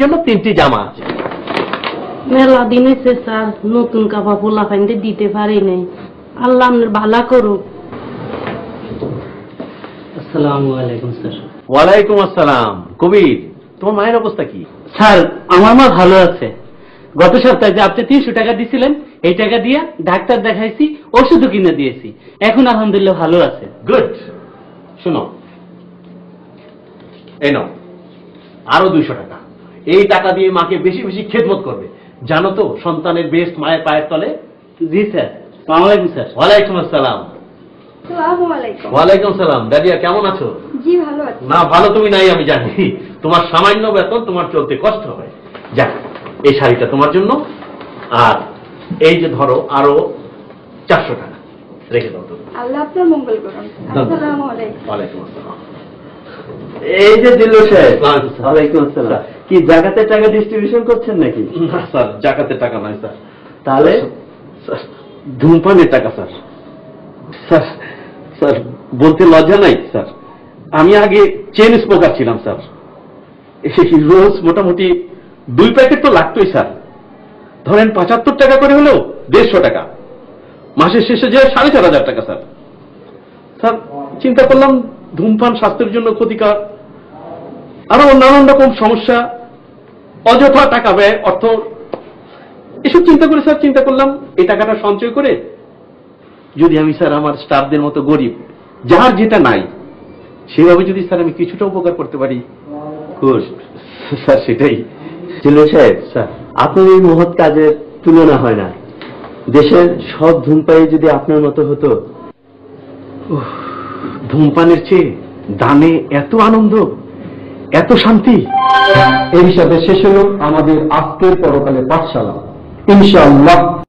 জন্য 3টি জামা আছে। মেলা দিন হয়েছে স্যার, নতুন কাপড় পোলা ফাইনতে দিতে পারি নাই। আল্লাহ আপনার ভালো করুক। আসসালামু আলাইকুম স্যার। ওয়ালাইকুম আসসালাম। কবির, তোমার মায়ের অবস্থা কি? স্যার আমার মা ভালো আছে। গত সপ্তাহে যে আপনি 300 টাকা দিছিলেন, এই টাকা দিয়ে ডাক্তার দেখাইছি, ওষুধও কিনে দিয়েছি। এখন আলহামদুলিল্লাহ ভালো আছে। গুড। শুনো, এই নাও আরো 200 টাকা। এই টাকা দিয়ে মাকে বেশি বেশি খেদমত করবে। জানো তো সন্তানের বেস্ট মায়ের পায়ের তলে। জি স্যার। আসসালামু আলাইকুম স্যার। ওয়ালাইকুম আসসালাম। ওয়ালাইকুম সালাম। দাদিয়া কেমন আছো? জি ভালো আছি। না, ভালো তুমি নাই আমি জানি। তোমার সামান্য বেতন, তোমার চলতে কষ্ট হয়। যাক, এই শাড়িটা তোমার জন্য, আর এই যে ধরো আরো 400 টাকা রেখে দাও। তুমি আল্লাহ আপনার মঙ্গল করুন। আসসালামু আলাইকুম। ওয়ালাইকুম আসসালাম। এই যে দিল্লু সাহেব, ওয়ালাইকুম ওয়ালাইকুম আসসালাম। কি জাকাতের টাকা ডিস্ট্রিবিউশন করছেন নাকি? না স্যার, জাকাতের টাকা নয় স্যার। তাহলে স্যার, ধূমপানের টাকা স্যার। স্যার স্যার বলতে লজ্জা নাই স্যার, আমি আগে চেন স্মোকার ছিলাম স্যার। রোজ মোটামুটি 2 প্যাকেট তো লাগতোই স্যার। ধরেন 75 টাকা করে হলেও 150 টাকা, মাসের শেষে যায় 4500 টাকা স্যার। স্যার চিন্তা করলাম ধূমপান স্বাস্থ্যের জন্য ক্ষতিকর, আরো নানান রকম সমস্যা, অযথা টাকা ব্যয়, অর্থ, এসব চিন্তা করে স্যার চিন্তা করলাম এই টাকাটা সঞ্চয় করে যদি আমি স্যার আমার স্টাফদের মতো গরিব, যার যেটা নাই, সেভাবে যদি স্যার আমি কিছুটা উপকার করতে পারি, স্যার সেটাই। দিল্লু সাহেব, স্যার আপনার এই মহৎ কাজের তুলনা হয় না। দেশের সব ধূমপায়ী যদি আপনার মতো হতো। ধূমপানের চেয়ে দানে এত আনন্দ, এত শান্তি। এই হিসাবে শেষ হলো আমাদের আজকের পরকালে পাঠশালা। ইনশাআল্লাহ